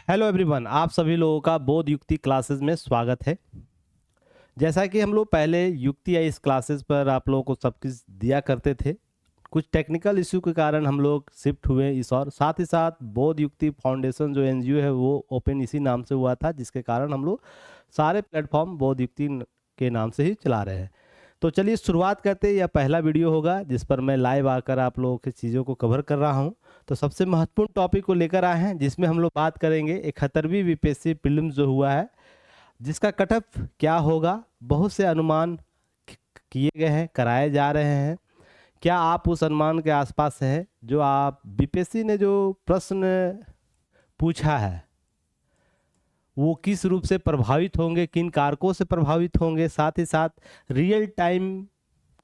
Hello everyone, आप सभी लोगों का बोध युक्ति क्लासेस में स्वागत है। जैसा कि हम लोग पहले युक्ति या इस क्लासेस पर आप लोगों को सब कुछ दिया करते थे, कुछ टेक्निकल इश्यू के कारण हम लोग शिफ्ट हुए इस और साथ ही साथ बोध युक्ति फाउंडेशन जो एनजीओ है वो ओपन इसी नाम से हुआ था, जिसके कारण हम लोग सारे प्लेटफॉर्म बोध युक्ति के नाम से ही चला रहे हैं। तो चलिए शुरुआत करते हैं। यह पहला वीडियो होगा जिस पर मैं लाइव आकर आप लोगों की चीज़ों को कवर कर रहा हूं। तो सबसे महत्वपूर्ण टॉपिक को लेकर आए हैं जिसमें हम लोग बात करेंगे 71वीं बीपीएससी प्रीलिम्स जो हुआ है, जिसका कट ऑफ क्या होगा। बहुत से अनुमान किए गए हैं, कराए जा रहे हैं। क्या आप उस अनुमान के आसपास हैं? जो आप बीपीएससी ने जो प्रश्न पूछा है वो किस रूप से प्रभावित होंगे, किन कारकों से प्रभावित होंगे, साथ ही साथ रियल टाइम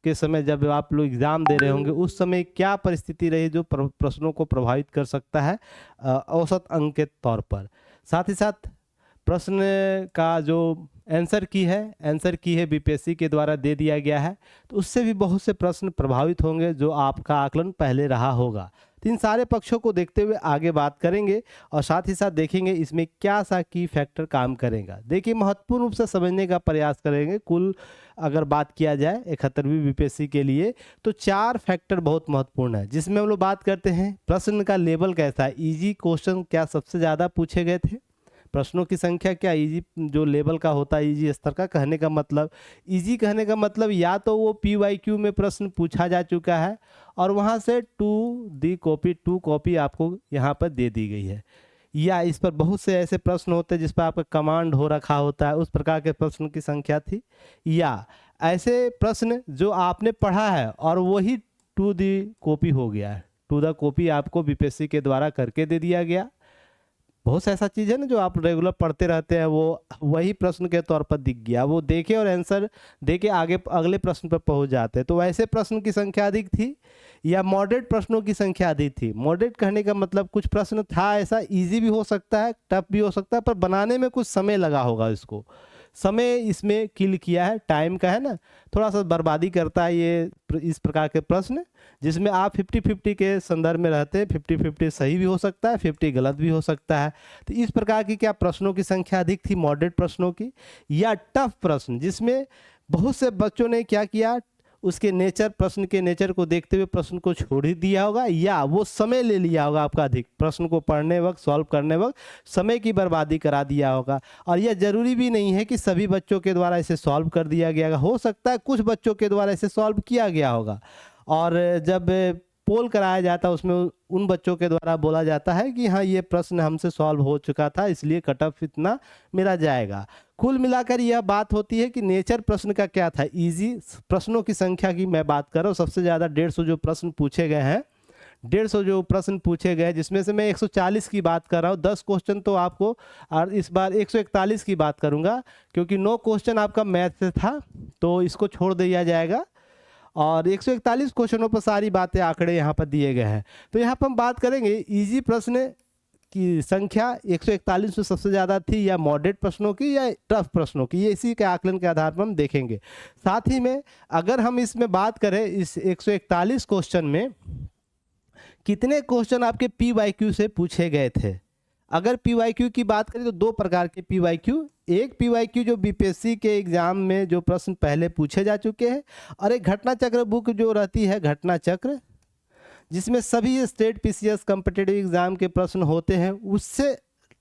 के समय जब आप लोग एग्ज़ाम दे रहे होंगे उस समय क्या परिस्थिति रही जो प्रश्नों को प्रभावित कर सकता है औसत अंक के तौर पर। साथ ही साथ प्रश्न का जो आंसर की है बीपीएससी के द्वारा दे दिया गया है, तो उससे भी बहुत से प्रश्न प्रभावित होंगे जो आपका आकलन पहले रहा होगा। तो इन सारे पक्षों को देखते हुए आगे बात करेंगे और साथ ही साथ देखेंगे इसमें क्या सा की फैक्टर काम करेगा। देखिए, महत्वपूर्ण रूप से समझने का प्रयास करेंगे। कुल अगर बात किया जाए 71वीं बीपीएससी के लिए तो 4 फैक्टर बहुत महत्वपूर्ण है, जिसमें हम लोग बात करते हैं प्रश्न का लेवल कैसा है, ईजी क्वेश्चन क्या सबसे ज़्यादा पूछे गए थे, प्रश्नों की संख्या क्या, इजी जो लेवल का होता है इजी स्तर का, कहने का मतलब इजी कहने का मतलब या तो वो पीवाईक्यू में प्रश्न पूछा जा चुका है और वहाँ से टू कॉपी आपको यहाँ पर दे दी गई है, या इस पर बहुत से ऐसे प्रश्न होते हैं जिस पर आपका कमांड हो रखा होता है, उस प्रकार के प्रश्न की संख्या थी, या ऐसे प्रश्न जो आपने पढ़ा है और वही टू दी कॉपी हो गया है, टू द कॉपी आपको बीपीएससी के द्वारा करके दे दिया गया। बहुत सा ऐसा चीज़ है ना जो आप रेगुलर पढ़ते रहते हैं, वो वही प्रश्न के तौर पर दिख गया, वो देखे और आंसर देके आगे अगले प्रश्न पर पहुंच जाते हैं। तो वैसे प्रश्न की संख्या अधिक थी या मॉडरेट प्रश्नों की संख्या अधिक थी। मॉडरेट कहने का मतलब कुछ प्रश्न था ऐसा, इजी भी हो सकता है, टफ भी हो सकता है, पर बनाने में कुछ समय लगा होगा। इसको समय इसमें किल किया है, टाइम का है ना, थोड़ा सा बर्बादी करता है ये इस प्रकार के प्रश्न, जिसमें आप 50-50 के संदर्भ में रहते हैं। 50-50 सही भी हो सकता है, 50 गलत भी हो सकता है। तो इस प्रकार की क्या प्रश्नों की संख्या अधिक थी मॉडरेट प्रश्नों की, या टफ प्रश्न जिसमें बहुत से बच्चों ने क्या किया, उसके नेचर, प्रश्न के नेचर को देखते हुए प्रश्न को छोड़ ही दिया होगा, या वो समय ले लिया होगा आपका अधिक, प्रश्न को पढ़ने वक्त, सॉल्व करने वक्त समय की बर्बादी करा दिया होगा। और यह जरूरी भी नहीं है कि सभी बच्चों के द्वारा इसे सॉल्व कर दिया गया, हो सकता है कुछ बच्चों के द्वारा इसे सॉल्व किया गया होगा। और जब पोल कराया जाता है उसमें उन बच्चों के द्वारा बोला जाता है कि हाँ ये प्रश्न हमसे सॉल्व हो चुका था, इसलिए कट ऑफ इतना मेरा जाएगा। कुल मिलाकर यह बात होती है कि नेचर प्रश्न का क्या था, इजी प्रश्नों की संख्या की मैं बात कर रहा हूँ। सबसे ज़्यादा 150 जो प्रश्न पूछे गए हैं, 150 जो प्रश्न पूछे गए, जिसमें से मैं 140 की बात कर रहा हूँ। 10 क्वेश्चन तो आपको, और इस बार 141 की बात करूँगा क्योंकि 9 क्वेश्चन आपका मैथ से था तो इसको छोड़ दिया जाएगा, और 141 क्वेश्चनों पर सारी बातें, आंकड़े यहाँ पर दिए गए हैं। तो यहाँ पर हम बात करेंगे इजी प्रश्न की संख्या 141 में सबसे ज़्यादा थी, या मॉडरेट प्रश्नों की, या टफ प्रश्नों की, ये इसी के आकलन के आधार पर हम देखेंगे। साथ ही में अगर हम इसमें बात करें इस 141 क्वेश्चन में कितने क्वेश्चन आपके पीवाईक्यू से पूछे गए थे। अगर पीवाईक्यू की बात करें तो 2 प्रकार के पीवाईक्यू, एक पीवाईक्यू जो बीपीएससी के एग्जाम में जो प्रश्न पहले पूछे जा चुके हैं, और एक घटना चक्र बुक जो रहती है, घटना चक्र, जिसमें सभी स्टेट पीसीएस कॉम्पिटिटिव एग्जाम के प्रश्न होते हैं, उससे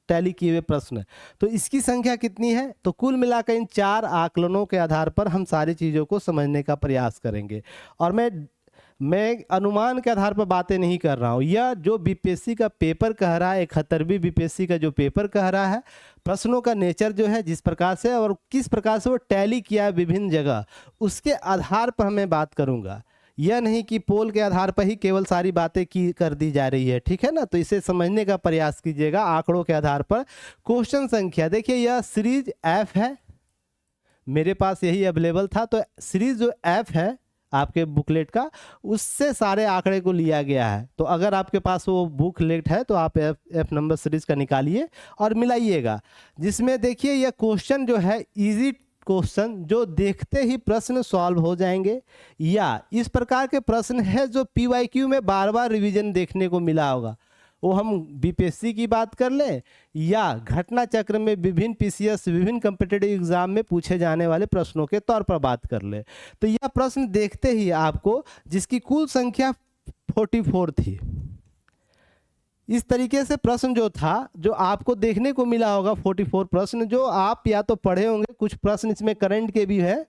टैली किए हुए प्रश्न। तो इसकी संख्या कितनी है, तो कुल मिलाकर इन 4 आकलनों के आधार पर हम सारी चीज़ों को समझने का प्रयास करेंगे। और मैं अनुमान के आधार पर बातें नहीं कर रहा हूँ। यह जो बीपीएससी का पेपर कह रहा है, 71वीं बीपीएससी का जो पेपर कह रहा है, प्रश्नों का नेचर जो है, जिस प्रकार से और किस प्रकार से वो टैली किया है विभिन्न जगह, उसके आधार पर मैं बात करूँगा। यह नहीं कि पोल के आधार पर ही केवल सारी बातें की कर दी जा रही है, ठीक है ना। तो इसे समझने का प्रयास कीजिएगा आंकड़ों के आधार पर। क्वेश्चन संख्या देखिए, यह सीरीज एफ है, मेरे पास यही अवेलेबल था, तो सीरीज जो एफ है आपके बुकलेट का, उससे सारे आंकड़े को लिया गया है। तो अगर आपके पास वो बुकलेट है तो आप एफ नंबर सीरीज का निकालिए और मिलाइएगा, जिसमें देखिए यह क्वेश्चन जो है इजी क्वेश्चन जो देखते ही प्रश्न सॉल्व हो जाएंगे, या इस प्रकार के प्रश्न है जो पीवाईक्यू में बार बार रिवीजन देखने को मिला होगा। वो हम बीपीएससी की बात कर लें या घटना चक्र में विभिन्न पीसीएस विभिन्न कॉम्पिटिटिव एग्जाम में पूछे जाने वाले प्रश्नों के तौर पर बात कर ले, तो यह प्रश्न देखते ही आपको, जिसकी कुल संख्या 44 थी, इस तरीके से प्रश्न जो था, जो आपको देखने को मिला होगा 44 प्रश्न, जो आप या तो पढ़े होंगे, कुछ प्रश्न इसमें करंट के भी है,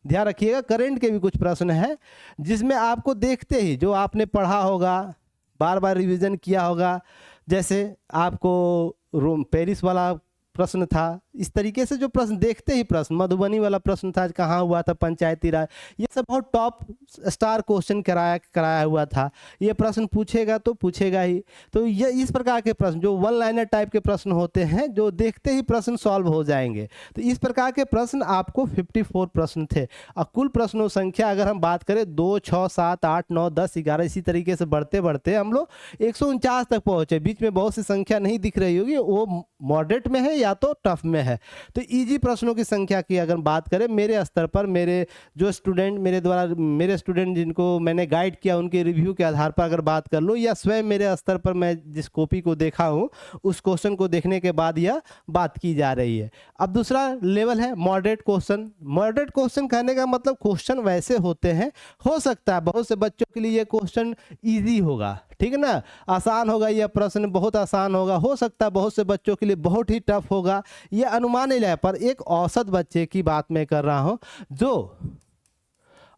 ध्यान रखिएगा करंट के भी कुछ प्रश्न है, जिसमें आपको देखते ही जो आपने पढ़ा होगा, बार बार रिवीजन किया होगा, जैसे आपको रोम पेरिस वाला प्रश्न था, इस तरीके से जो प्रश्न देखते ही प्रश्न, मधुबनी वाला प्रश्न था, कहाँ हुआ था पंचायती राज, ये सब बहुत टॉप स्टार क्वेश्चन कराया हुआ था, ये प्रश्न पूछेगा तो पूछेगा ही। तो ये इस प्रकार के प्रश्न जो वन लाइनर टाइप के प्रश्न होते हैं, जो देखते ही प्रश्न सॉल्व हो जाएंगे, तो इस प्रकार के प्रश्न आपको 54 प्रश्न थे। और कुल प्रश्नों संख्या अगर हम बात करें 2, 6, 7, 8, 9, 10, 11 इसी तरीके से बढ़ते बढ़ते हम लोग 149 तक पहुँचे। बीच में बहुत सी संख्या नहीं दिख रही होगी, वो मॉडरेट में है या तो टफ में है। तो इजी प्रश्नों की संख्या की अगर बात करें, मेरे स्तर पर मेरे जो स्टूडेंट मेरे स्टूडेंट जिनको मैंने गाइड किया, उनके रिव्यू के आधार पर अगर बात कर लो, या स्वयं मेरे स्तर पर मैं जिस कॉपी को देखा हूँ, उस क्वेश्चन को देखने के बाद यह बात की जा रही है। अब दूसरा लेवल है मॉडरेट क्वेश्चन। मॉडरेट क्वेश्चन कहने का मतलब क्वेश्चन वैसे होते हैं, हो सकता है बहुत से बच्चों के लिए ये क्वेश्चन ईजी होगा, ठीक है ना, आसान होगा, यह प्रश्न बहुत आसान होगा, हो सकता है बहुत से बच्चों के लिए बहुत ही टफ होगा, यह अनुमान नहीं है। पर एक औसत बच्चे की बात मैं कर रहा हूं, जो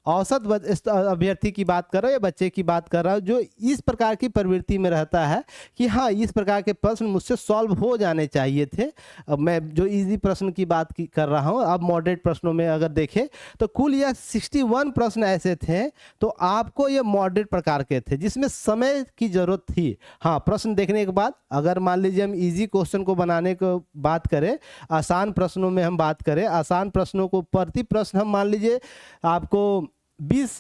औसत अभ्यर्थी की बात कर रहा हूँ या बच्चे की बात कर रहा हूँ, जो इस प्रकार की प्रवृत्ति में रहता है कि हाँ, इस प्रकार के प्रश्न मुझसे सॉल्व हो जाने चाहिए थे। अब मैं जो इजी प्रश्न की बात कर रहा हूँ, अब मॉडरेट प्रश्नों में अगर देखें तो कुल यह 61 प्रश्न ऐसे थे, तो आपको ये मॉडरेट प्रकार के थे जिसमें समय की जरूरत थी। हाँ, प्रश्न देखने के बाद अगर मान लीजिए हम इजी क्वेश्चन को बनाने को बात करें, आसान प्रश्नों में हम बात करें, आसान प्रश्नों को प्रति प्रश्न हम मान लीजिए आपको 20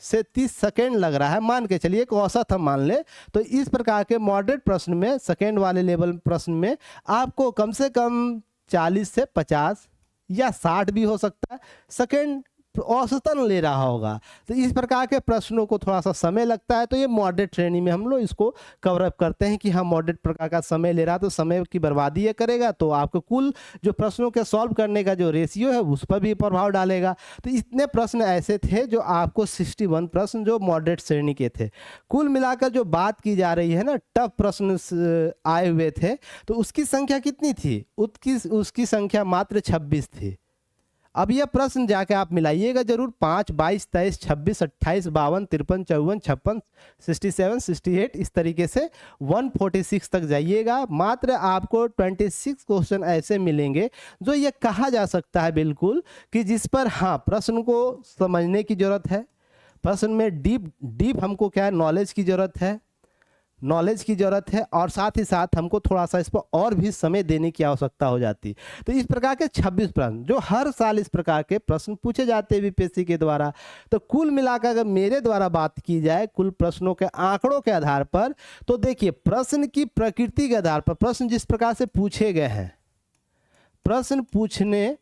से 30 सेकेंड लग रहा है, मान के चलिए एक औसत हम मान ले, तो इस प्रकार के मॉडरेट प्रश्न में, सेकेंड वाले लेवल प्रश्न में आपको कम से कम 40 से 50 या 60 भी हो सकता है सेकेंड औसतन ले रहा होगा। तो इस प्रकार के प्रश्नों को थोड़ा सा समय लगता है, तो ये मॉडरेट श्रेणी में हम लोग इसको कवर अप करते हैं कि हाँ, मॉडरेट प्रकार का समय ले रहा है, तो समय की बर्बादी ये करेगा, तो आपको कुल जो प्रश्नों के सॉल्व करने का जो रेशियो है उस पर भी प्रभाव डालेगा। तो इतने प्रश्न ऐसे थे जो आपको 61 प्रश्न जो मॉडरेट श्रेणी के थे। कुल मिलाकर जो बात की जा रही है ना, टफ प्रश्न आए हुए थे, तो उसकी संख्या कितनी थी? उसकी संख्या मात्र 26 थी। अब यह प्रश्न जाके आप मिलाइएगा जरूर, 5, 22, 23, 26, 28, 52, 53, 54, 56, 67, 68 इस तरीके से 146 तक जाइएगा। मात्र आपको 26 क्वेश्चन ऐसे मिलेंगे जो ये कहा जा सकता है बिल्कुल कि जिस पर हाँ, प्रश्न को समझने की जरूरत है, प्रश्न में डीप हमको क्या है, नॉलेज की जरूरत है, और साथ ही साथ हमको थोड़ा सा इस पर और भी समय देने की आवश्यकता हो जाती। तो इस प्रकार के 26 प्रश्न जो हर साल इस प्रकार के प्रश्न पूछे जाते हैं बीपीएससी के द्वारा। तो कुल मिलाकर अगर मेरे द्वारा बात की जाए कुल प्रश्नों के आंकड़ों के आधार पर, तो देखिए प्रश्न की प्रकृति के आधार पर, प्रश्न जिस प्रकार से पूछे गए हैं, प्रश्न पूछने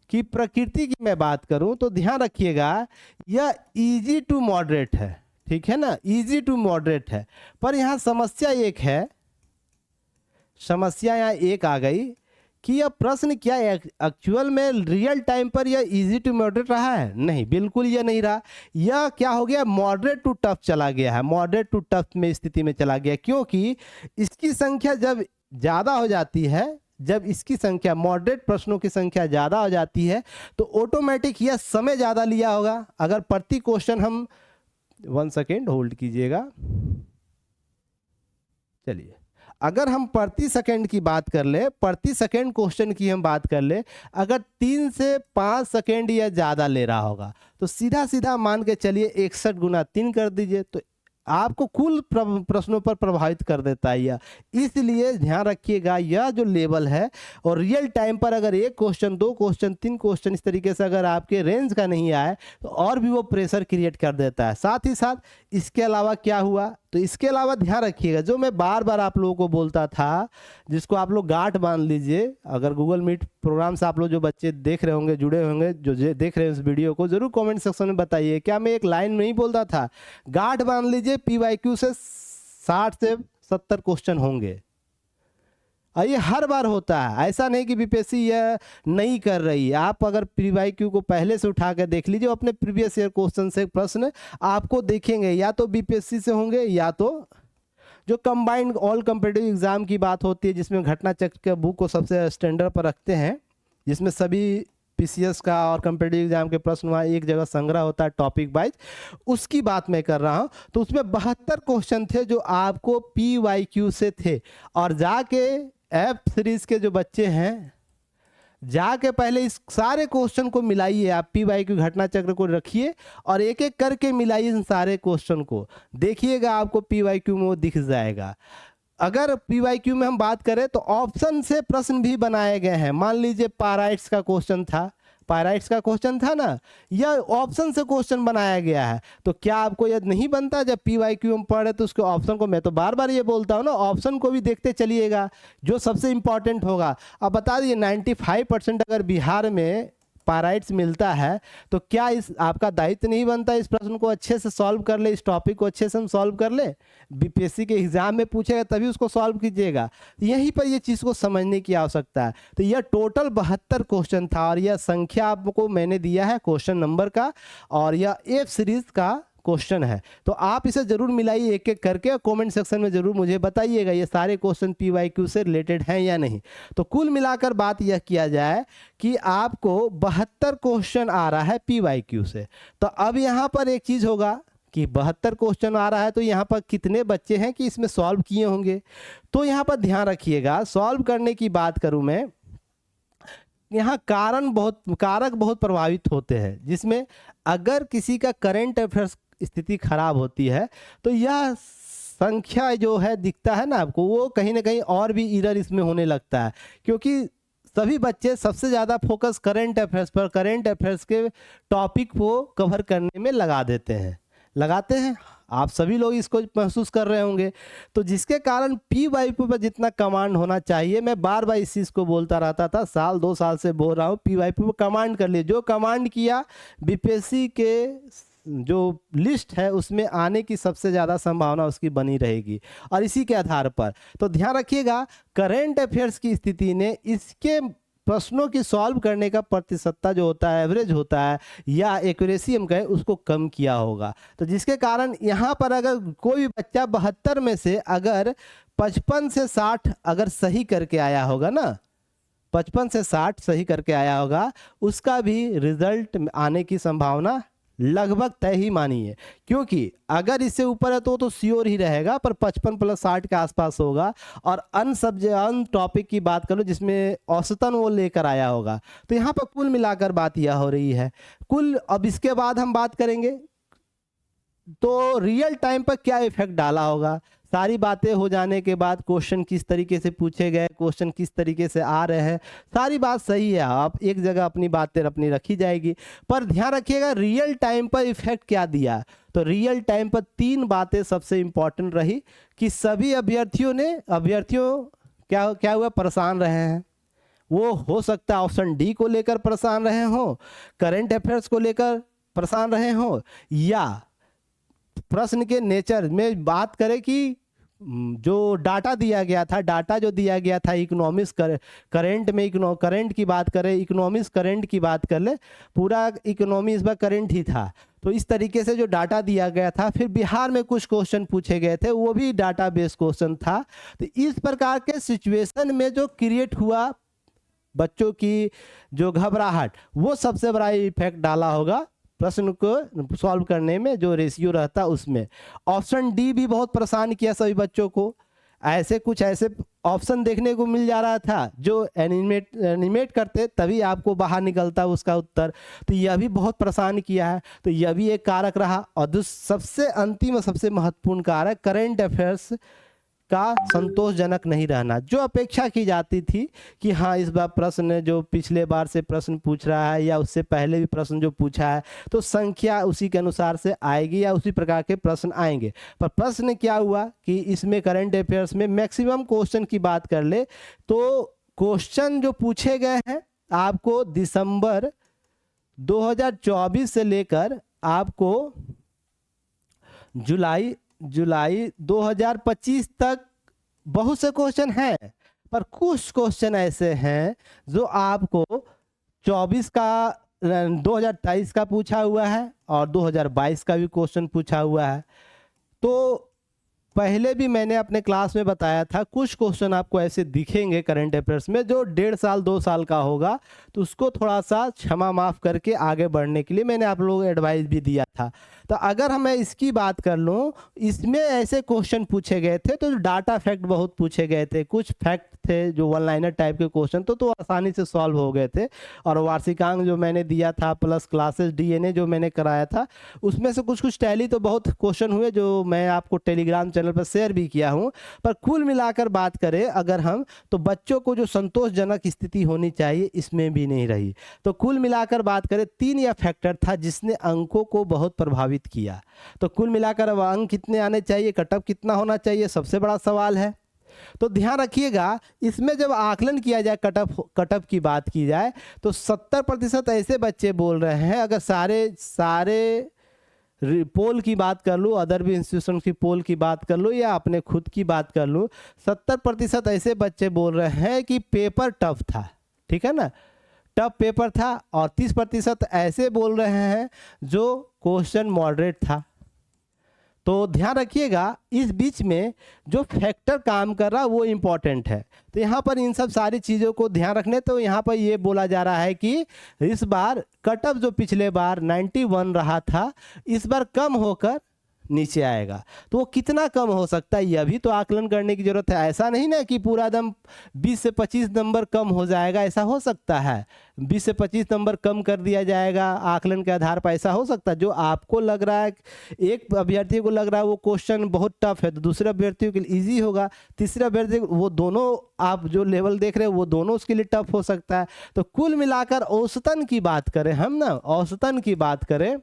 की प्रकृति की मैं बात करूं तो ध्यान रखिएगा, यह इजी टू मॉडरेट है, ठीक है ना, इजी टू मॉडरेट है। पर यहाँ समस्या यहाँ एक आ गई कि यह प्रश्न क्या एक्चुअल में रियल टाइम पर यह इजी टू मॉडरेट रहा है? नहीं, बिल्कुल यह नहीं रहा। यह क्या हो गया, मॉडरेट टू टफ चला गया है, मॉडरेट टू टफ में स्थिति में चला गया, क्योंकि इसकी संख्या जब ज़्यादा हो जाती है, जब इसकी संख्या मॉडरेट प्रश्नों की संख्या ज़्यादा हो जाती है, तो ऑटोमेटिक यह समय ज़्यादा लिया होगा। अगर प्रति क्वेश्चन हम 1 सेकेंड होल्ड कीजिएगा, चलिए, अगर हम प्रति सेकेंड की बात कर ले, प्रति सेकेंड क्वेश्चन की हम बात कर ले, अगर 3 से 5 सेकेंड या ज़्यादा ले रहा होगा, तो सीधा सीधा मान के चलिए 61 गुना 3 कर दीजिए, तो आपको कुल प्रश्नों पर प्रभावित कर देता है यह। इसलिए ध्यान रखिएगा, यह जो लेवल है और रियल टाइम पर अगर 1 क्वेश्चन, 2 क्वेश्चन, 3 क्वेश्चन इस तरीके से अगर आपके रेंज का नहीं आए, तो और भी वो प्रेशर क्रिएट कर देता है। साथ ही साथ इसके अलावा क्या हुआ, तो इसके अलावा ध्यान रखिएगा, जो मैं बार बार आप लोगों को बोलता था, जिसको आप लोग गांठ बांध लीजिए। अगर गूगल मीट प्रोग्राम से आप लोग जो बच्चे देख रहे होंगे, जुड़े होंगे, जो देख रहे हैं इस वीडियो को, जरूर कमेंट सेक्शन में बताइए, क्या मैं एक लाइन नहीं बोलता था, गांठ बांध लीजिए, PYQ से 60 से 70 क्वेश्चन होंगे और ये हर बार होता है। ऐसा नहीं कि बीपीएससी यह नहीं कर रही है। आप अगर प्रीवाईक्यू को पहले से उठा कर देख लीजिए, अपने प्रीवियस ईयर क्वेश्चन से प्रश्न आपको देखेंगे, या तो बीपीएससी से होंगे या तो जो कंबाइंड ऑल कॉम्पिटिटिव एग्जाम की बात होती है, जिसमें घटना चक्र के बुक को सबसे स्टैंडर्ड पर रखते हैं, जिसमें सभी पीसीएस का और कॉम्पिटिटिव एग्जाम के प्रश्न वहाँ एक जगह संग्रह होता है टॉपिक वाइज, उसकी बात मैं कर रहा हूँ। तो उसमें 72 क्वेश्चन थे जो आपको पीवाईक्यू से थे, और जाके एफ सीरीज के जो बच्चे हैं जाके पहले इस सारे क्वेश्चन को मिलाइए। आप पीवाईक्यू घटना चक्र को रखिए और एक एक करके मिलाइए इन सारे क्वेश्चन को, देखिएगा आपको पीवाईक्यू में वो दिख जाएगा। अगर पीवाईक्यू में हम बात करें तो ऑप्शन से प्रश्न भी बनाए गए हैं। मान लीजिए पायराइट्स का क्वेश्चन था, पायराइट्स का क्वेश्चन था ना, यह ऑप्शन से क्वेश्चन बनाया गया है। तो क्या आपको यह नहीं बनता जब पीवाईक्यू में पढ़े तो उसके ऑप्शन को, मैं तो बार बार ये बोलता हूँ ना, ऑप्शन को भी देखते चलिएगा जो सबसे इंपॉर्टेंट होगा। अब बता दीजिए 95% अगर बिहार में पायराइट्स मिलता है तो क्या इस आपका दायित्व नहीं बनता इस प्रश्न को अच्छे से सॉल्व कर ले, इस टॉपिक को अच्छे से हम सॉल्व कर ले। बीपीएससी के एग्जाम में पूछेगा तभी उसको सॉल्व कीजिएगा। यहीं पर ये चीज़ को समझने की आवश्यकता है। तो यह टोटल 72 क्वेश्चन था और यह संख्या आपको मैंने दिया है क्वेश्चन नंबर का, और यह एफ सीरीज का क्वेश्चन है। तो आप इसे जरूर मिलाइए एक एक करके, और कमेंट सेक्शन में जरूर मुझे बताइएगा ये सारे क्वेश्चन पीवाईक्यू से रिलेटेड हैं या नहीं। तो कुल मिलाकर बात यह किया जाए कि आपको 72 क्वेश्चन आ रहा है पीवाईक्यू से। तो अब यहाँ पर एक चीज़ होगा कि 72 क्वेश्चन आ रहा है तो यहाँ पर कितने बच्चे हैं कि इसमें सॉल्व किए होंगे। तो यहाँ पर ध्यान रखिएगा, सॉल्व करने की बात करूँ मैं, यहाँ कारक बहुत प्रभावित होते हैं, जिसमें अगर किसी का करंट अफेयर्स स्थिति खराब होती है तो यह संख्या जो है दिखता है ना आपको, वो कहीं ना कहीं और भी एरर इसमें होने लगता है, क्योंकि सभी बच्चे सबसे ज़्यादा फोकस करंट अफेयर्स पर, करंट अफेयर्स के टॉपिक को कवर करने में लगाते हैं। आप सभी लोग इसको महसूस कर रहे होंगे। तो जिसके कारण पीवाईक्यू पर जितना कमांड होना चाहिए, मैं बार बार इस चीज़ को बोलता रहता था, साल 2 साल से बोल रहा हूँ, पीवाईक्यू पर कमांड कर लिए। जो कमांड किया बीपीएससी के जो लिस्ट है उसमें आने की सबसे ज़्यादा संभावना उसकी बनी रहेगी। और इसी के आधार पर तो ध्यान रखिएगा, करंट अफेयर्स की स्थिति ने इसके प्रश्नों की सॉल्व करने का प्रतिशतता जो होता है, एवरेज होता है, या एक्यूरेसी हम कहें, उसको कम किया होगा। तो जिसके कारण यहाँ पर अगर कोई बच्चा 72 में से अगर 55 से 60 अगर सही करके आया होगा ना, 55 से 60 सही करके आया होगा, उसका भी रिजल्ट आने की संभावना लगभग तय ही मानिए। क्योंकि अगर इससे ऊपर है तो श्योर ही रहेगा, पर 55 + 60 के आसपास होगा। और अन टॉपिक की बात करो जिसमें औसतन वो लेकर आया होगा। तो यहाँ पर कुल मिलाकर बात यह हो रही है कुल। अब इसके बाद हम बात करेंगे तो रियल टाइम पर क्या इफेक्ट डाला होगा। सारी बातें हो जाने के बाद क्वेश्चन किस तरीके से पूछे गए, क्वेश्चन किस तरीके से आ रहे हैं, सारी बात सही है, आप एक जगह अपनी बातें अपनी रखी जाएगी। पर ध्यान रखिएगा रियल टाइम पर इफेक्ट क्या दिया। तो रियल टाइम पर 3 बातें सबसे इंपॉर्टेंट रही कि सभी अभ्यर्थियों क्या हुआ, परेशान रहे हैं। वो हो सकता है ऑप्शन डी को लेकर परेशान रहे हों, करंट अफेयर्स को लेकर परेशान रहे हों, या प्रश्न के नेचर में बात करें कि जो डाटा दिया गया था, डाटा जो दिया गया था इकोनॉमिक्स करंट में, करंट की बात करें, इकोनॉमिक्स करंट की बात कर ले, पूरा इकोनॉमी इस बार करंट ही था। तो इस तरीके से जो डाटा दिया गया था, फिर बिहार में कुछ क्वेश्चन पूछे गए थे, वो भी डाटा बेस्ड क्वेश्चन था। तो इस प्रकार के सिचुएशन में जो क्रिएट हुआ बच्चों की जो घबराहट, वो सबसे बड़ा इफेक्ट डाला होगा प्रश्न को सॉल्व करने में, जो रेशियो रहता उसमें। ऑप्शन डी भी बहुत परेशान किया सभी बच्चों को। कुछ ऐसे ऑप्शन देखने को मिल जा रहा था जो एनिमेट करते तभी आपको बाहर निकलता उसका उत्तर। तो यह भी बहुत परेशान किया है। तो यह भी एक कारक रहा। और सबसे अंतिम और सबसे महत्वपूर्ण कारक करंट अफेयर्स का संतोषजनक नहीं रहना। जो अपेक्षा की जाती थी कि हाँ इस बार प्रश्न जो पिछले बार से प्रश्न पूछ रहा है या उससे पहले भी प्रश्न जो पूछा है तो संख्या उसी के अनुसार से आएगी या उसी प्रकार के प्रश्न आएंगे। पर प्रश्न क्या हुआ कि इसमें करंट अफेयर्स में मैक्सिमम क्वेश्चन की बात कर ले तो क्वेश्चन जो पूछे गए हैं आपको दिसंबर 2024 से लेकर आपको जुलाई जुलाई 2025 तक बहुत से क्वेश्चन हैं, पर कुछ क्वेश्चन ऐसे हैं जो आपको 24 का 2023 का पूछा हुआ है और 2022 का भी क्वेश्चन पूछा हुआ है। तो पहले भी मैंने अपने क्लास में बताया था, कुछ क्वेश्चन आपको ऐसे दिखेंगे करंट अफेयर्स में जो 1.5 साल 2 साल का होगा, तो उसको थोड़ा सा क्षमा माफ़ करके आगे बढ़ने के लिए मैंने आप लोगों को एडवाइस भी दिया था। तो अगर मैं इसकी बात कर लूँ, इसमें ऐसे क्वेश्चन पूछे गए थे, तो डाटा फैक्ट बहुत पूछे गए थे, कुछ फैक्ट थे जो वन लाइनर टाइप के क्वेश्चन तो आसानी से सॉल्व हो गए थे। और वार्षिकांक जो मैंने दिया था प्लस क्लासेस डीएनए जो मैंने कराया था, उसमें से कुछ टैली तो बहुत क्वेश्चन हुए जो मैं आपको टेलीग्राम चैनल पर शेयर भी किया हूँ। पर कुल मिलाकर बात करें अगर हम, तो बच्चों को जो संतोषजनक स्थिति होनी चाहिए इसमें भी नहीं रही। तो कुल मिलाकर बात करें 3 यह फैक्टर था जिसने अंकों को बहुत प्रभावित किया। तो कुल मिलाकर अब अंक कितने आने चाहिए, कटअप कितना होना चाहिए, सबसे बड़ा सवाल है। तो ध्यान रखिएगा, इसमें जब आकलन किया जाए, कटअप की बात की जाए, तो 70% ऐसे बच्चे बोल रहे हैं, अगर सारे पोल की बात कर लूँ, अदर भी इंस्टीट्यूशन की पोल की बात कर लूँ या अपने खुद की बात कर लूँ, 70% ऐसे बच्चे बोल रहे हैं कि पेपर टफ था। ठीक है ना, टफ पेपर था। और 30% ऐसे बोल रहे हैं जो क्वेश्चन मॉडरेट था। तो ध्यान रखिएगा, इस बीच में जो फैक्टर काम कर रहा है वो इम्पॉर्टेंट है। तो यहाँ पर इन सब सारी चीज़ों को ध्यान रखने, तो यहाँ पर ये बोला जा रहा है कि इस बार कटअप जो पिछले बार 91 रहा था, इस बार कम होकर नीचे आएगा। तो वो कितना कम हो सकता है, यह भी तो आकलन करने की जरूरत है। ऐसा नहीं ना कि पूरा एकदम 20 से 25 नंबर कम हो जाएगा, ऐसा हो सकता है 20 से 25 नंबर कम कर दिया जाएगा आकलन के आधार पर, ऐसा हो सकता है। जो आपको लग रहा है, एक अभ्यर्थी को लग रहा है वो क्वेश्चन बहुत टफ है, तो दूसरे अभ्यर्थियों के लिए ईजी होगा, तीसरे अभ्यर्थी वो दोनों आप जो लेवल देख रहे हो वो दोनों उसके लिए टफ हो सकता है। तो कुल मिलाकर औसतन की बात करें हम ना, औसतन की बात करें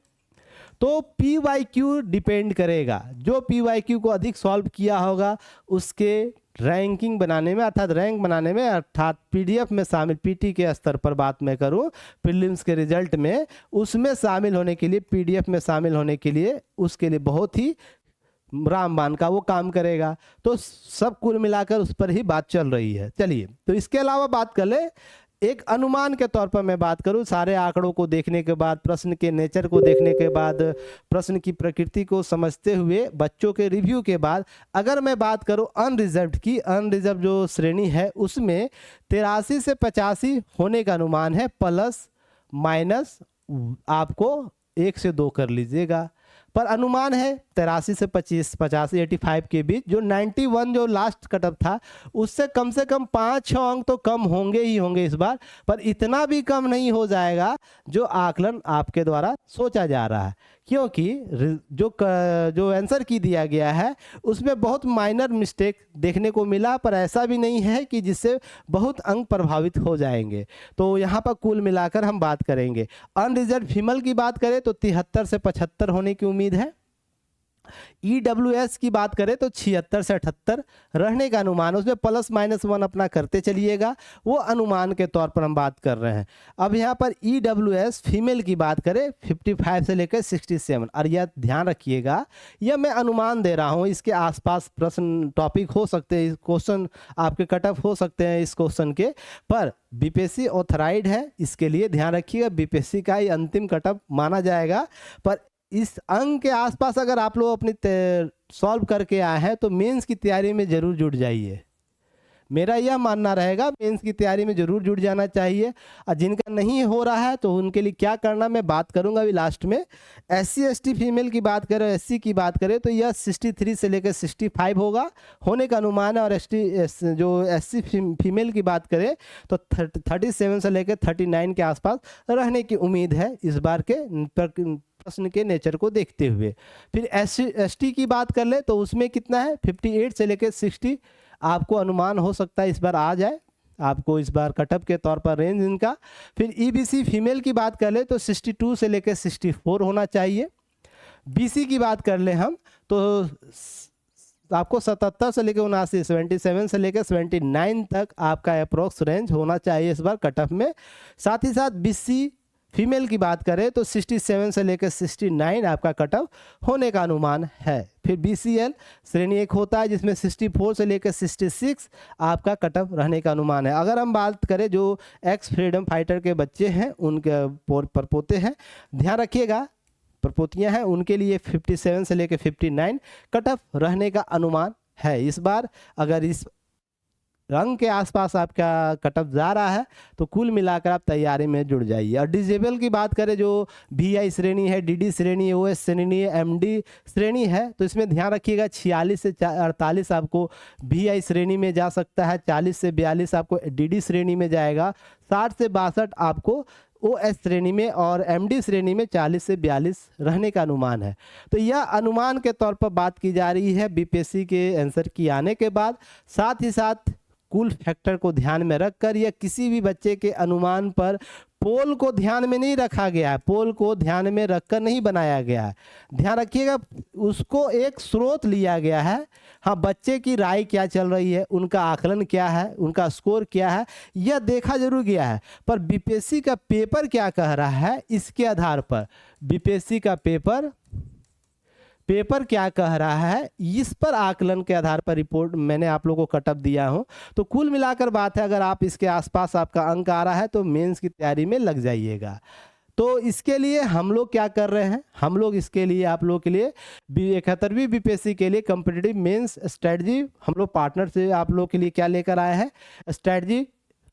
तो PYQ डिपेंड करेगा। जो PYQ को अधिक सॉल्व किया होगा उसके रैंकिंग बनाने में, अर्थात रैंक बनाने में, अर्थात PDF में शामिल, PT के स्तर पर बात मैं करूं, प्रीलिम्स के रिजल्ट में उसमें शामिल होने के लिए, PDF में शामिल होने के लिए उसके लिए बहुत ही रामबाण का वो काम करेगा। तो सब कुल मिलाकर उस पर ही बात चल रही है। चलिए, तो इसके अलावा बात कर ले, एक अनुमान के तौर पर मैं बात करूं, सारे आंकड़ों को देखने के बाद, प्रश्न के नेचर को देखने के बाद, प्रश्न की प्रकृति को समझते हुए, बच्चों के रिव्यू के बाद, अगर मैं बात करूं अनरिजर्व्ड की, अनरिजर्व जो श्रेणी है उसमें 83 से 85 होने का अनुमान है, प्लस माइनस आपको 1 से 2 कर लीजिएगा। पर अनुमान है 83 से 85 85 के बीच। जो 91 जो लास्ट कटअप था उससे कम से कम 5-6 अंक तो कम होंगे ही होंगे इस बार, पर इतना भी कम नहीं हो जाएगा जो आकलन आपके द्वारा सोचा जा रहा है, क्योंकि जो आंसर की दिया गया है उसमें बहुत माइनर मिस्टेक देखने को मिला, पर ऐसा भी नहीं है कि जिससे बहुत अंक प्रभावित हो जाएंगे। तो यहाँ पर कुल मिलाकर हम बात करेंगे। अनरिजर्व फीमेल की बात करें तो 73 से 75 होने की उम्मीद है। EWS की बात करें तो 76 से 78 रहने का अनुमान, उसमें प्लस माइनस 1 अपना करते चलिएगा, वो अनुमान के तौर पर हम बात कर रहे हैं। अब यहाँ पर EWS फीमेल की बात करें 55 से लेकर 67, और यह ध्यान रखिएगा यह मैं अनुमान दे रहा हूँ, इसके आसपास प्रश्न टॉपिक हो सकते हैं, क्वेश्चन आपके कटअप हो सकते हैं इस क्वेश्चन के, पर BPSC ऑथराइड है, इसके लिए ध्यान रखिएगा, BPSC का ही अंतिम कटअप माना जाएगा। पर इस अंक के आसपास अगर आप लोग अपनी सॉल्व करके आए हैं तो मेंस की तैयारी में जरूर जुट जाइए। मेरा यह मानना रहेगा, मेंस की तैयारी में जरूर जुट जाना चाहिए। और जिनका नहीं हो रहा है तो उनके लिए क्या करना मैं बात करूंगा अभी लास्ट में। SC ST फीमेल की बात करें, SC की बात करें तो यह 63 से लेकर 65 होने का अनुमान है, और जो SC फीमेल की बात करें तो 37 से लेकर 39 के आसपास रहने की उम्मीद है इस बार के प्रश्न के नेचर को देखते हुए। फिर ST की बात कर ले तो उसमें कितना है, 58 से लेकर 60 आपको अनुमान हो सकता है इस बार आ जाए आपको इस बार कटअप के तौर पर रेंज इनका। फिर EBC फीमेल की बात कर ले तो 62 से लेकर 64 होना चाहिए। BC की बात कर ले हम तो आपको 77 से लेकर 79, 77 से लेकर 79 तक आपका अप्रोक्स रेंज होना चाहिए इस बार कटअप में। साथ ही साथ BC फीमेल की बात करें तो 67 से लेकर 69 आपका कट ऑफ होने का अनुमान है। फिर BCL श्रेणी 1 होता है जिसमें 64 से लेकर 66 आपका कट ऑफ रहने का अनुमान है। अगर हम बात करें जो एक्स फ्रीडम फाइटर के बच्चे हैं, उनके परपोते हैं, ध्यान रखिएगा प्रपोतियां हैं, उनके लिए 57 से लेकर 59 कट ऑफ रहने का अनुमान है। इस बार अगर इस रंग के आसपास आपका कट ऑफ जा रहा है तो कुल मिलाकर आप तैयारी में जुड़ जाइए। और डिजेबल की बात करें जो VI श्रेणी है, DD श्रेणी है, OS श्रेणी है, MD श्रेणी है, तो इसमें ध्यान रखिएगा 46 से 48 आपको VI श्रेणी में जा सकता है, 40 से 42 आपको DD श्रेणी में जाएगा, 60 से 62 आपको OS श्रेणी में और MD श्रेणी में 40 से 42 रहने का अनुमान है। तो यह अनुमान के तौर पर बात की जा रही है BPSC के आंसर की आने के बाद। साथ ही साथ कुल फैक्टर को ध्यान में रखकर या किसी भी बच्चे के अनुमान पर पोल को ध्यान में नहीं रखा गया है, पोल को ध्यान में रखकर नहीं बनाया गया है। ध्यान रखिएगा उसको एक स्रोत लिया गया है। हाँ, बच्चे की राय क्या चल रही है, उनका आकलन क्या है, उनका स्कोर क्या है, यह देखा जरूर गया है, पर BPSC का पेपर क्या कह रहा है इसके आधार पर BPSC का पेपर क्या कह रहा है इस पर आकलन के आधार पर रिपोर्ट मैंने आप लोगों को कट ऑफ दिया हूं। तो कुल मिलाकर बात है, अगर आप इसके आसपास आपका अंक आ रहा है तो मेंस की तैयारी में लग जाइएगा। तो इसके लिए हम लोग क्या कर रहे हैं, हम लोग इसके लिए आप लोगों के लिए 71वीं BPSC के लिए कॉम्पिटिटिव मेंस स्ट्रेटजी हम लोग पार्टनर से आप लोगों के लिए क्या लेकर आए हैं, strategy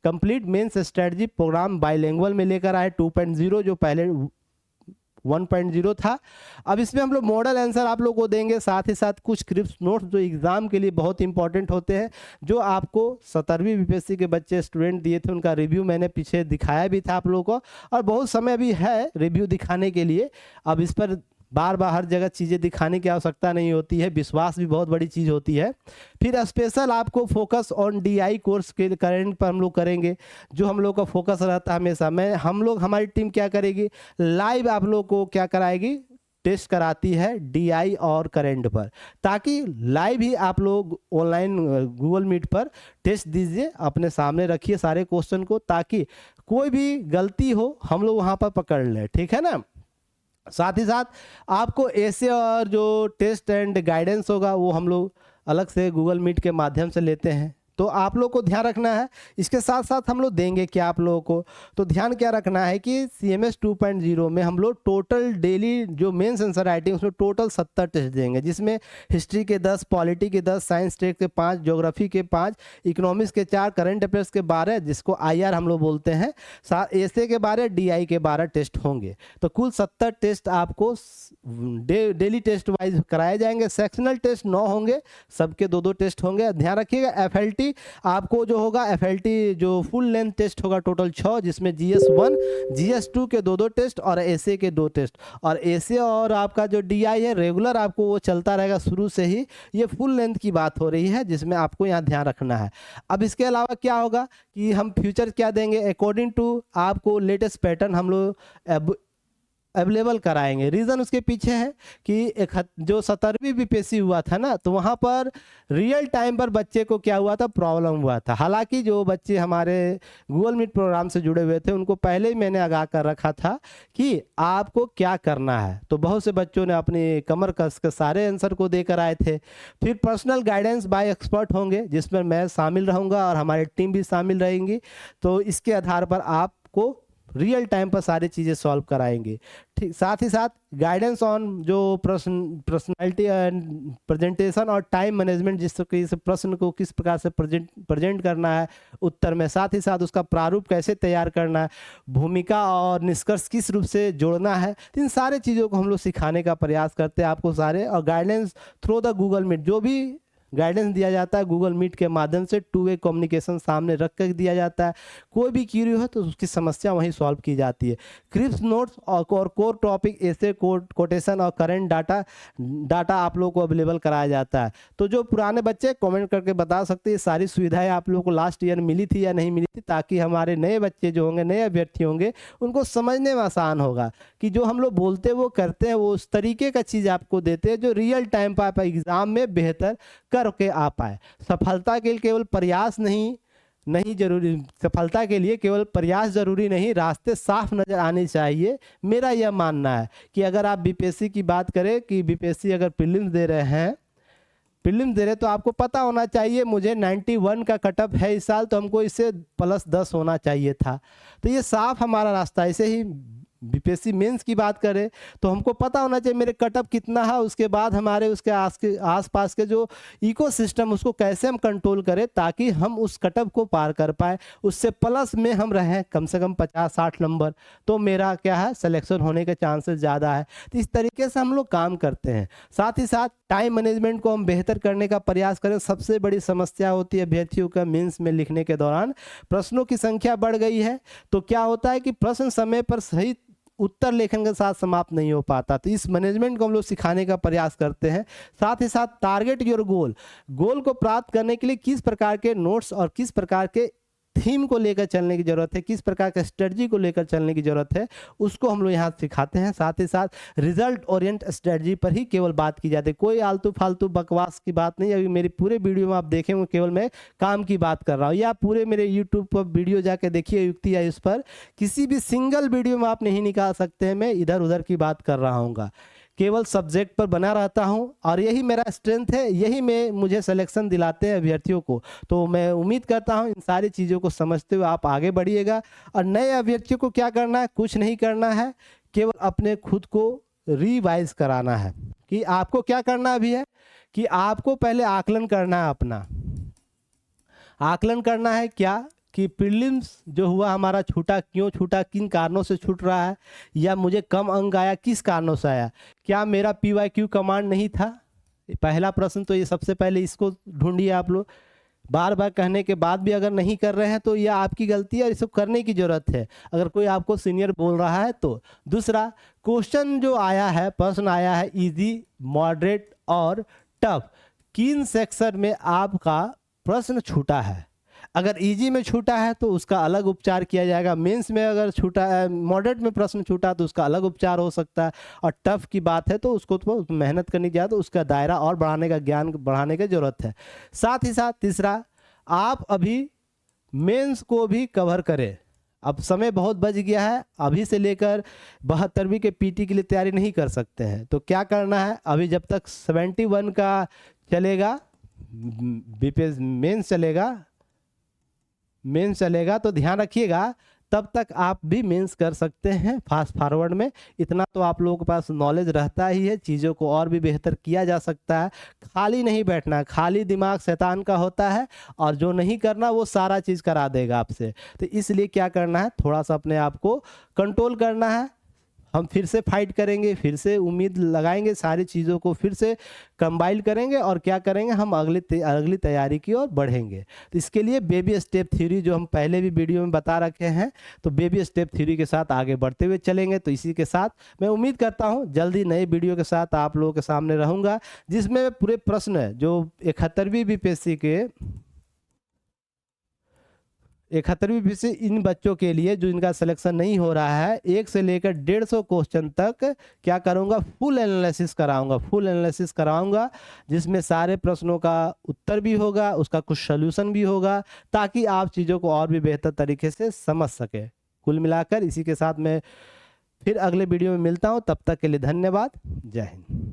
complete mains strategy programme bilingual में लेकर आए 2.0, जो पहले 1.0 था। अब इसमें हम लोग मॉडल आंसर आप लोग को देंगे, साथ ही साथ कुछ क्रिप्स नोट्स जो एग्जाम के लिए बहुत इंपॉर्टेंट होते हैं, जो आपको 17वीं BPSC के बच्चे स्टूडेंट दिए थे, उनका रिव्यू मैंने पीछे दिखाया भी था आप लोगों को, और बहुत समय भी है रिव्यू दिखाने के लिए। अब इस पर बार बार हर जगह चीज़ें दिखाने की आवश्यकता नहीं होती है, विश्वास भी बहुत बड़ी चीज़ होती है। फिर स्पेशल आपको फोकस ऑन DI कोर्स के करंट पर हम लोग करेंगे, जो हम लोग का फोकस रहता है हमेशा। हमारी टीम क्या करेगी, लाइव आप लोग को क्या कराएगी, टेस्ट कराती है DI और करंट पर, ताकि लाइव ही आप लोग ऑनलाइन गूगल मीट पर टेस्ट दीजिए, अपने सामने रखिए सारे क्वेश्चन को, ताकि कोई भी गलती हो हम लोग वहाँ पर पकड़ लें, ठीक है ना। साथ ही साथ आपको ऐसे और जो टेस्ट एंड गाइडेंस होगा वो हम लोग अलग से गूगल मीट के माध्यम से लेते हैं, तो आप लोग को ध्यान रखना है। इसके साथ साथ हम लोग देंगे क्या आप लोगों को, तो ध्यान क्या रखना है कि CMS 2.0 में हम लोग टोटल डेली जो मेंस आंसर राइटिंग उसमें टोटल 70 टेस्ट देंगे, जिसमें हिस्ट्री के 10, पॉलिटी के 10, साइंस टेक के 5, ज्योग्राफी के 5, इकोनॉमिक्स के 4, करंट अफेयर्स के 12, जिसको IR हम लोग बोलते हैं, ऐसे के 12, DI के 12 टेस्ट होंगे। तो कुल 70 टेस्ट आपको डेली टेस्ट वाइज कराए जाएंगे। सेक्शनल टेस्ट 9 होंगे, सबके 2-2 टेस्ट होंगे। ध्यान रखिएगा FLT आपको जो होगा, FLT जो फुल लेंथ टेस्ट होगा टोटल 6, जिसमें GS1 GS2 के 2-2 टेस्ट और SA के 2 टेस्ट, और SA और आपका जो DI है रेगुलर आपको वो चलता रहेगा शुरू से ही। ये फुल लेंथ की बात हो रही है जिसमें आपको यहाँ ध्यान रखना है। अब इसके अलावा क्या होगा कि हम फ्यूचर क्या देंगे, अकॉर्डिंग टू आपको लेटेस्ट पैटर्न हम लोग अवेलेबल कराएंगे। रीज़न उसके पीछे है कि जो 17वीं BPSC हुआ था ना, तो वहाँ पर रियल टाइम पर बच्चे को क्या हुआ था, प्रॉब्लम हुआ था। हालांकि जो बच्चे हमारे गूगल मीट प्रोग्राम से जुड़े हुए थे उनको पहले ही मैंने आगाह कर रखा था कि आपको क्या करना है, तो बहुत से बच्चों ने अपनी कमर कस के सारे आंसर को देकर आए थे। फिर पर्सनल गाइडेंस बाय एक्सपर्ट होंगे, जिसमें मैं शामिल रहूँगा और हमारी टीम भी शामिल रहेंगी, तो इसके आधार पर आपको रियल टाइम पर सारी चीज़ें सॉल्व कराएंगे। ठीक, साथ ही साथ गाइडेंस ऑन जो पर्सनालिटी एंड प्रेजेंटेशन और टाइम मैनेजमेंट, जिस प्रश्न को किस प्रकार से प्रेजेंट करना है उत्तर में, साथ ही साथ उसका प्रारूप कैसे तैयार करना है, भूमिका और निष्कर्ष किस रूप से जोड़ना है, इन सारे चीज़ों को हम लोग सिखाने का प्रयास करते हैं आपको सारे। और guidance through the Google Meet, जो भी गाइडेंस दिया जाता है गूगल मीट के माध्यम से 2 वे कम्युनिकेशन सामने रख कर दिया जाता है। कोई भी क्यूरी हो तो उसकी समस्या वहीं सॉल्व की जाती है। क्रिप्स नोट्स और कोर टॉपिक, ऐसे कोटेशन और करंट डाटा आप लोगों को अवेलेबल कराया जाता है। तो जो पुराने बच्चे कमेंट करके बता सकते हैं सारी सुविधाएं आप लोगों को लास्ट ईयर मिली थी या नहीं मिली थी, ताकि हमारे नए बच्चे जो होंगे, नए अभ्यर्थी होंगे, उनको समझने में आसान होगा कि जो हम लोग बोलते हैं वो करते हैं, वो उस तरीके का चीज़ आपको देते हैं जो रियल टाइम पर आप एग्जाम में बेहतर करके आ पाए। सफलता के लिए केवल प्रयास नहीं, नहीं जरूरी, सफलता के लिए केवल प्रयास जरूरी नहीं, रास्ते साफ नज़र आने चाहिए। मेरा यह मानना है कि अगर आप बीपीएससी की बात करें कि बीपीएससी अगर प्रीलिम्स दे रहे हैं, प्रीलिम्स दे रहे तो आपको पता होना चाहिए मुझे 91 का कटअप है इस साल, तो हमको इससे +10 होना चाहिए था। तो ये साफ हमारा रास्ता है। ऐसे ही बीपीएससी मेंस की बात करें तो हमको पता होना चाहिए मेरे कटअप कितना है, उसके बाद हमारे उसके आसपास के जो इकोसिस्टम उसको कैसे हम कंट्रोल करें ताकि हम उस कटअप को पार कर पाए, उससे प्लस में हम रहें कम से कम 50-60 नंबर, तो मेरा क्या है सिलेक्शन होने के चांसेस ज़्यादा है। तो इस तरीके से हम लोग काम करते हैं। साथ ही साथ टाइम मैनेजमेंट को हम बेहतर करने का प्रयास करें। सबसे बड़ी समस्या होती है अभ्यर्थियों का मेंस में लिखने के दौरान, प्रश्नों की संख्या बढ़ गई है तो क्या होता है कि प्रश्न समय पर सही उत्तर लेखन के साथ समाप्त नहीं हो पाता। तो इस मैनेजमेंट को हम लोग सिखाने का प्रयास करते हैं। साथ ही साथ टारगेट योर गोल को प्राप्त करने के लिए किस प्रकार के नोट्स और किस प्रकार के थीम को लेकर चलने की ज़रूरत है, किस प्रकार का स्ट्रेटजी को लेकर चलने की ज़रूरत है, उसको हम लोग यहाँ सिखाते हैं। साथ ही साथ रिजल्ट ओरिएंट स्ट्रेटजी पर ही केवल बात की जाती है, कोई आलतू फालतू बकवास की बात नहीं। अभी मेरी पूरे वीडियो में आप देखेंगे केवल मैं काम की बात कर रहा हूँ, या पूरे मेरे यूट्यूब पर वीडियो जाके देखिए युक्ति आई, उस पर किसी भी सिंगल वीडियो में आप नहीं निकाल सकते हैं मैं इधर उधर की बात कर रहा हूँ, केवल सब्जेक्ट पर बना रहता हूं और यही मेरा स्ट्रेंथ है, यही मुझे सिलेक्शन दिलाते हैं अभ्यर्थियों को। तो मैं उम्मीद करता हूं इन सारी चीज़ों को समझते हुए आप आगे बढ़िएगा। और नए अभ्यर्थियों को क्या करना है, कुछ नहीं करना है, केवल अपने खुद को रिवाइज कराना है। कि आपको क्या करना अभी है कि आपको पहले आकलन करना है, अपना आकलन करना है क्या कि प्रीलिम्स जो हुआ हमारा छूटा, क्यों छूटा, किन कारणों से छूट रहा है, या मुझे कम अंक आया किस कारणों से आया, क्या मेरा PYQ कमांड नहीं था। पहला प्रश्न तो ये सबसे पहले इसको ढूंढिए आप लोग। बार बार कहने के बाद भी अगर नहीं कर रहे हैं तो यह आपकी गलती है और इसको करने की ज़रूरत है, अगर कोई आपको सीनियर बोल रहा है तो। दूसरा, क्वेश्चन जो आया है, प्रश्न आया है इजी, मॉडरेट और टफ, किन सेक्शन में आपका प्रश्न छूटा है। अगर इजी में छूटा है तो उसका अलग उपचार किया जाएगा, मेंस में अगर छूटा है, मॉडरेट में प्रश्न छूटा तो उसका अलग उपचार हो सकता है, और टफ की बात है तो उसको तो मेहनत करनी चाहिए, तो उसका दायरा और बढ़ाने का, ज्ञान बढ़ाने की ज़रूरत है। साथ ही साथ तीसरा, आप अभी मेंस को भी कवर करें। अब समय बहुत बच गया है, अभी से लेकर 72वीं के PT के लिए तैयारी नहीं कर सकते हैं, तो क्या करना है, अभी जब तक 71 का चलेगा, बीपीएस मेंस चलेगा तो ध्यान रखिएगा, तब तक आप भी मेंस कर सकते हैं फास्ट फॉरवर्ड में। इतना तो आप लोगों के पास नॉलेज रहता ही है, चीज़ों को और भी बेहतर किया जा सकता है। खाली नहीं बैठना, खाली दिमाग शैतान का होता है, और जो नहीं करना वो सारा चीज़ करा देगा आपसे। तो इसलिए क्या करना है, थोड़ा सा अपने आप को कंट्रोल करना है। हम फिर से फाइट करेंगे, फिर से उम्मीद लगाएंगे, सारी चीज़ों को फिर से कंबाइल करेंगे और क्या करेंगे, हम अगली तैयारी की ओर बढ़ेंगे। तो इसके लिए बेबी स्टेप थ्योरी जो हम पहले भी वीडियो में बता रखे हैं, तो बेबी स्टेप थ्योरी के साथ आगे बढ़ते हुए चलेंगे। तो इसी के साथ मैं उम्मीद करता हूँ जल्दी नए वीडियो के साथ आप लोगों के सामने रहूँगा, जिसमें पूरे प्रश्न जो 71वीं बीपीएससी के 71वीं बीपीएससी इन बच्चों के लिए जो इनका सिलेक्शन नहीं हो रहा है, 1 से लेकर 150 क्वेश्चन तक क्या करूंगा, फुल एनालिसिस कराऊंगा, जिसमें सारे प्रश्नों का उत्तर भी होगा, उसका कुछ सोल्यूशन भी होगा, ताकि आप चीज़ों को और भी बेहतर तरीके से समझ सके। कुल मिलाकर इसी के साथ मैं फिर अगले वीडियो में मिलता हूं, तब तक के लिए धन्यवाद, जय हिंद।